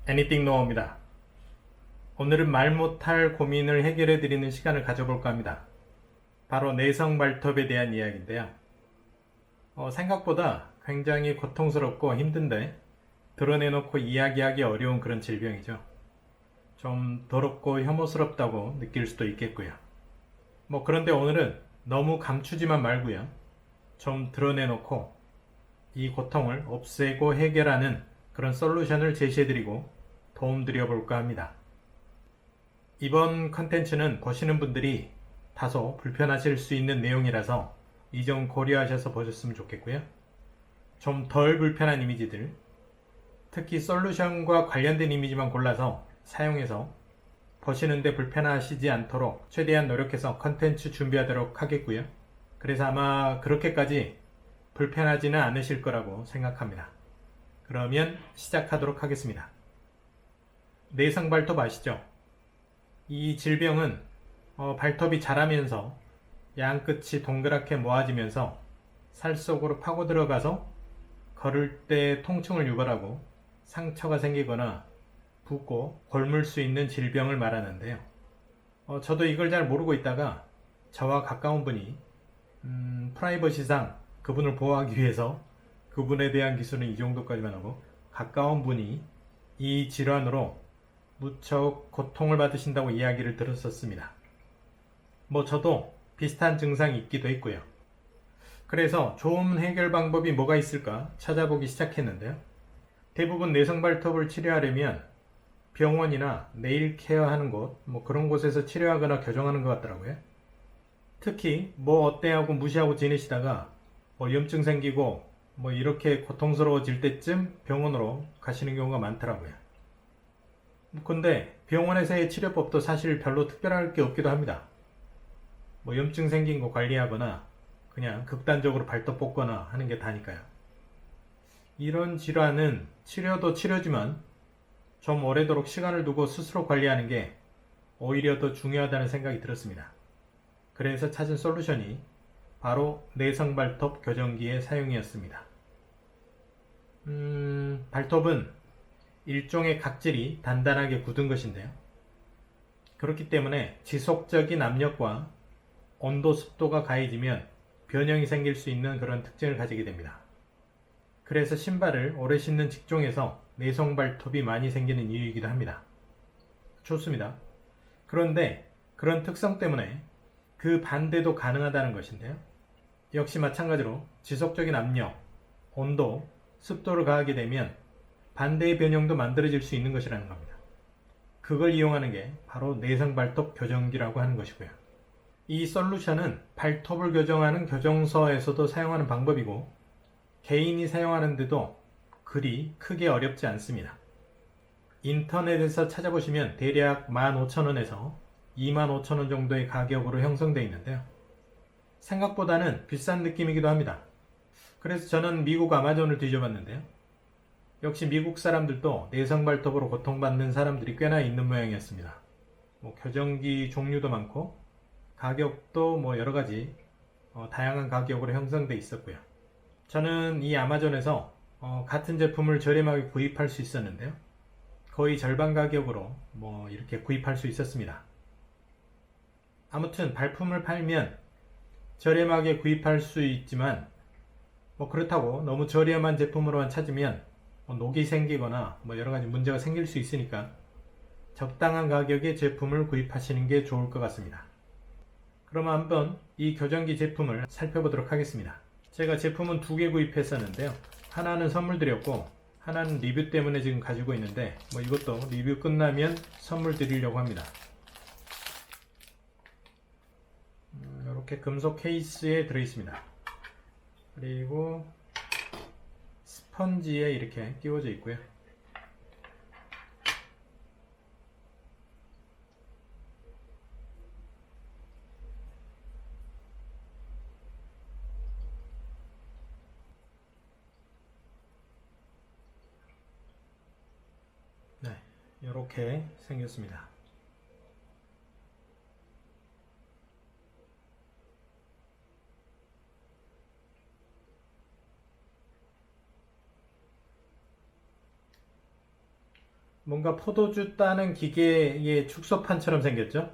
Anything No입니다. 오늘은 말 못할 고민을 해결해드리는 시간을 가져볼까 합니다. 바로 내성 발톱에 대한 이야기인데요. 생각보다 굉장히 고통스럽고 힘든데 드러내놓고 이야기하기 어려운 그런 질병이죠. 좀 더럽고 혐오스럽다고 느낄 수도 있겠고요. 그런데 오늘은 너무 감추지만 말고요. 좀 드러내놓고 이 고통을 없애고 해결하는 그런 솔루션을 제시해드리고 도움드려볼까 합니다. 이번 컨텐츠는 보시는 분들이 다소 불편하실 수 있는 내용이라서 이 점 고려하셔서 보셨으면 좋겠고요. 좀 덜 불편한 이미지들, 특히 솔루션과 관련된 이미지만 골라서 사용해서 보시는데 불편하시지 않도록 최대한 노력해서 컨텐츠 준비하도록 하겠고요. 그래서 아마 그렇게까지 불편하지는 않으실 거라고 생각합니다. 그러면 시작하도록 하겠습니다. 내성 발톱 아시죠? 이 질병은 발톱이 자라면서 양끝이 동그랗게 모아지면서 살 속으로 파고 들어가서 걸을 때 통증을 유발하고 상처가 생기거나 붓고 골물 수 있는 질병을 말하는데요. 저도 이걸 잘 모르고 있다가 저와 가까운 분이 프라이버시상 그분을 보호하기 위해서 그분에 대한 기술은 이 정도까지만 하고 가까운 분이 이 질환으로 무척 고통을 받으신다고 이야기를 들었었습니다. 저도 비슷한 증상이 있기도 했고요. 그래서 좋은 해결 방법이 뭐가 있을까 찾아보기 시작했는데요. 대부분 내성 발톱을 치료하려면 병원이나 네일 케어 하는 곳, 그런 곳에서 치료하거나 교정하는 것 같더라고요. 특히 어때 하고 무시하고 지내시다가 염증 생기고 이렇게 고통스러워질 때쯤 병원으로 가시는 경우가 많더라고요. 근데 병원에서의 치료법도 사실 별로 특별할 게 없기도 합니다. 염증 생긴 거 관리하거나 그냥 극단적으로 발톱 뽑거나 하는 게 다니까요. 이런 질환은 치료도 치료지만 좀 오래도록 시간을 두고 스스로 관리하는 게 오히려 더 중요하다는 생각이 들었습니다. 그래서 찾은 솔루션이 바로 내성발톱 교정기의 사용이었습니다. 발톱은 일종의 각질이 단단하게 굳은 것인데요. 그렇기 때문에 지속적인 압력과 온도, 습도가 가해지면 변형이 생길 수 있는 그런 특징을 가지게 됩니다. 그래서 신발을 오래 신는 직종에서 내성발톱이 많이 생기는 이유이기도 합니다. 좋습니다. 그런데 그런 특성 때문에 그 반대도 가능하다는 것인데요. 역시 마찬가지로 지속적인 압력, 온도, 습도를 가하게 되면 반대의 변형도 만들어질 수 있는 것이라는 겁니다. 그걸 이용하는 게 바로 내성발톱 교정기라고 하는 것이고요. 이 솔루션은 발톱을 교정하는 교정소에서도 사용하는 방법이고 개인이 사용하는데도 그리 크게 어렵지 않습니다. 인터넷에서 찾아보시면 대략 15,000원에서 25,000원 정도의 가격으로 형성되어 있는데요. 생각보다는 비싼 느낌이기도 합니다. 그래서 저는 미국 아마존을 뒤져봤는데요. 역시 미국 사람들도 내성발톱으로 고통받는 사람들이 꽤나 있는 모양이었습니다. 교정기 종류도 많고 가격도 여러가지 다양한 가격으로 형성되어 있었고요. 저는 이 아마존에서 같은 제품을 저렴하게 구입할 수 있었는데요. 거의 절반 가격으로 이렇게 구입할 수 있었습니다. 아무튼 발품을 팔면 저렴하게 구입할 수 있지만 그렇다고 너무 저렴한 제품으로만 찾으면 녹이 생기거나 여러가지 문제가 생길 수 있으니까 적당한 가격의 제품을 구입하시는 게 좋을 것 같습니다. 그럼 한번 이 교정기 제품을 살펴보도록 하겠습니다. 제가 제품은 2개 구입했었는데요. 하나는 선물 드렸고 하나는 리뷰 때문에 지금 가지고 있는데 이것도 리뷰 끝나면 선물 드리려고 합니다. 이렇게 금속 케이스에 들어있습니다. 그리고 스펀지에 이렇게 끼워져 있고요. 네, 이렇게 생겼습니다. 뭔가 포도주 따는 기계의 축소판처럼 생겼죠?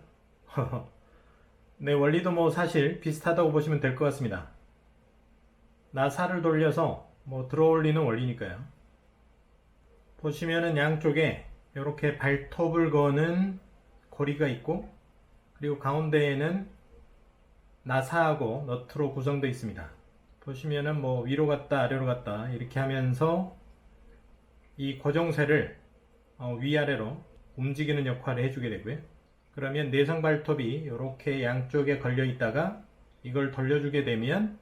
네, 원리도 뭐 사실 비슷하다고 보시면 될 것 같습니다. 나사를 돌려서 뭐 들어올리는 원리니까요. 보시면은 양쪽에 이렇게 발톱을 거는 고리가 있고, 그리고 가운데에는 나사하고 너트로 구성되어 있습니다. 보시면은 뭐 위로 갔다 아래로 갔다 이렇게 하면서 이 고정쇠를 위아래로 움직이는 역할을 해주게 되고요. 그러면 내성 발톱이 이렇게 양쪽에 걸려 있다가 이걸 돌려주게 되면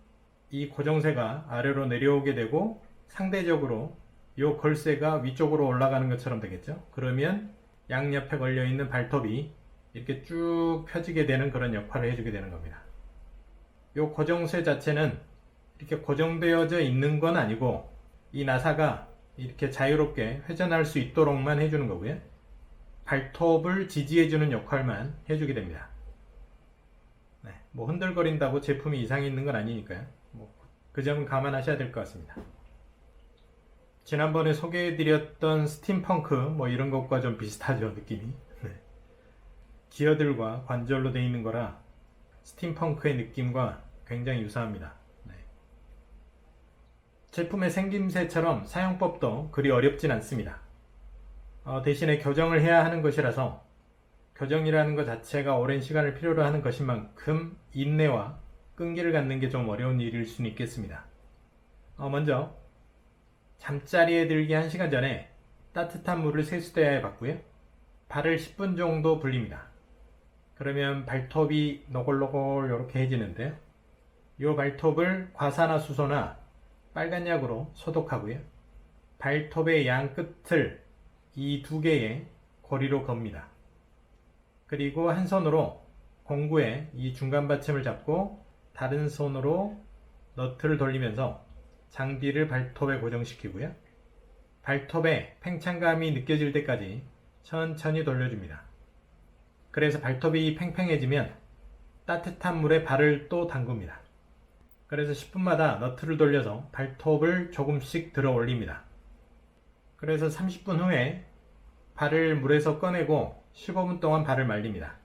이 고정쇠가 아래로 내려오게 되고, 상대적으로 이 걸쇠가 위쪽으로 올라가는 것처럼 되겠죠. 그러면 양옆에 걸려 있는 발톱이 이렇게 쭉 펴지게 되는 그런 역할을 해주게 되는 겁니다. 이 고정쇠 자체는 이렇게 고정되어져 있는 건 아니고, 이 나사가 이렇게 자유롭게 회전할 수 있도록만 해주는 거고요. 발톱을 지지해주는 역할만 해주게 됩니다. 네, 뭐 흔들거린다고 제품이 이상이 있는 건 아니니까요. 그 점은 감안하셔야 될 것 같습니다. 지난번에 소개해드렸던 스팀펑크 뭐 이런 것과 좀 비슷하죠, 느낌이. 네. 기어들과 관절로 되어 있는 거라 스팀펑크의 느낌과 굉장히 유사합니다. 네. 제품의 생김새처럼 사용법도 그리 어렵진 않습니다. 대신에 교정을 해야 하는 것이라서, 교정이라는 것 자체가 오랜 시간을 필요로 하는 것인 만큼 인내와 끈기를 갖는 게 좀 어려운 일일 수는 있겠습니다. 먼저 잠자리에 들기 1시간 전에 따뜻한 물을 세수대야에 받고요. 발을 10분 정도 불립니다. 그러면 발톱이 노골노골 이렇게 해지는데요. 이 발톱을 과산화수소나 빨간 약으로 소독하고요. 발톱의 양 끝을 이 두 개의 고리로 겁니다. 그리고 한 손으로 공구의 이 중간 받침을 잡고 다른 손으로 너트를 돌리면서 장비를 발톱에 고정시키고요. 발톱에 팽창감이 느껴질 때까지 천천히 돌려줍니다. 그래서 발톱이 팽팽해지면 따뜻한 물에 발을 또 담굽니다. 그래서 10분마다 너트를 돌려서 발톱을 조금씩 들어 올립니다. 그래서 30분 후에 발을 물에서 꺼내고 15분 동안 발을 말립니다.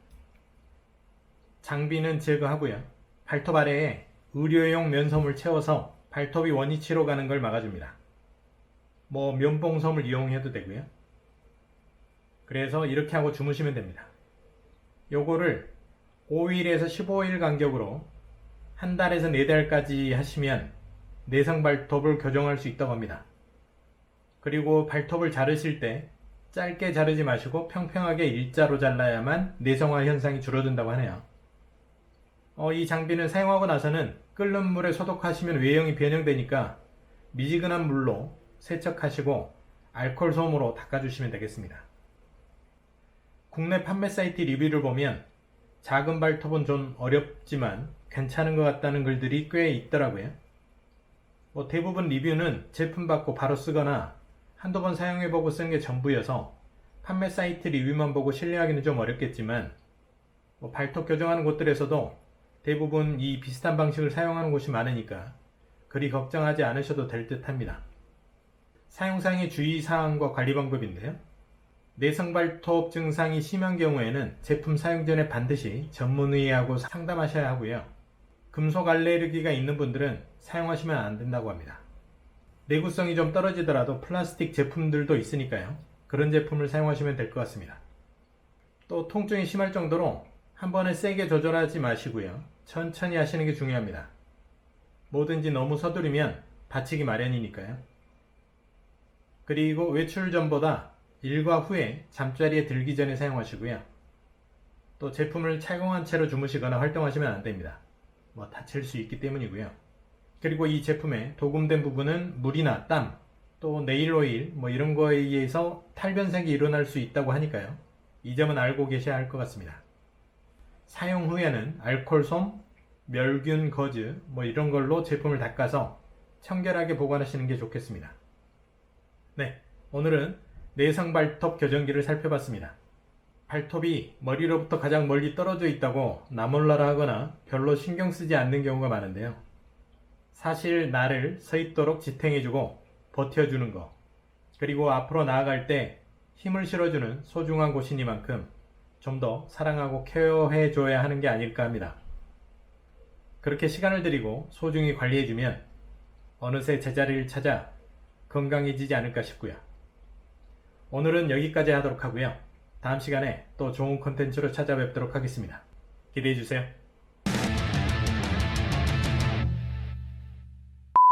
장비는 제거하고요. 발톱 아래에 의료용 면솜을 채워서 발톱이 원위치로 가는 걸 막아줍니다. 뭐 면봉솜을 이용해도 되고요. 그래서 이렇게 하고 주무시면 됩니다. 요거를 5일에서 15일 간격으로 한 달에서 4달까지 하시면 내성 발톱을 교정할 수 있다고 합니다. 그리고 발톱을 자르실 때 짧게 자르지 마시고 평평하게 일자로 잘라야만 내성화 현상이 줄어든다고 하네요. 이 장비는 사용하고 나서는 끓는 물에 소독하시면 외형이 변형되니까 미지근한 물로 세척하시고 알코올 솜으로 닦아주시면 되겠습니다. 국내 판매 사이트 리뷰를 보면 작은 발톱은 좀 어렵지만 괜찮은 것 같다는 글들이 꽤 있더라고요. 대부분 리뷰는 제품 받고 바로 쓰거나 한두 번 사용해보고 쓴 게 전부여서 판매 사이트 리뷰만 보고 신뢰하기는 좀 어렵겠지만, 발톱 교정하는 곳들에서도 대부분 이 비슷한 방식을 사용하는 곳이 많으니까 그리 걱정하지 않으셔도 될 듯 합니다. 사용상의 주의사항과 관리 방법인데요. 내성발톱 증상이 심한 경우에는 제품 사용 전에 반드시 전문의하고 상담하셔야 하고요. 금속 알레르기가 있는 분들은 사용하시면 안 된다고 합니다. 내구성이 좀 떨어지더라도 플라스틱 제품들도 있으니까요. 그런 제품을 사용하시면 될 것 같습니다. 또 통증이 심할 정도로 한 번에 세게 조절하지 마시고요. 천천히 하시는 게 중요합니다. 뭐든지 너무 서두르면 다치기 마련이니까요. 그리고 외출 전보다 일과 후에 잠자리에 들기 전에 사용하시고요. 또 제품을 착용한 채로 주무시거나 활동하시면 안 됩니다. 다칠 수 있기 때문이고요. 그리고 이 제품의 도금된 부분은 물이나 땀, 또 네일 오일 이런 거에 의해서 탈변색이 일어날 수 있다고 하니까요. 이 점은 알고 계셔야 할 것 같습니다. 사용 후에는 알코올솜, 멸균 거즈 이런 걸로 제품을 닦아서 청결하게 보관하시는 게 좋겠습니다. 네, 오늘은 내성 발톱 교정기를 살펴봤습니다. 발톱이 머리로부터 가장 멀리 떨어져 있다고 나몰라라 하거나 별로 신경 쓰지 않는 경우가 많은데요. 사실 나를 서 있도록 지탱해주고 버텨주는 거, 그리고 앞으로 나아갈 때 힘을 실어주는 소중한 곳이니만큼 좀 더 사랑하고 케어해줘야 하는 게 아닐까 합니다. 그렇게 시간을 들이고 소중히 관리해주면 어느새 제자리를 찾아 건강해지지 않을까 싶고요. 오늘은 여기까지 하도록 하고요. 다음 시간에 또 좋은 콘텐츠로 찾아뵙도록 하겠습니다. 기대해주세요.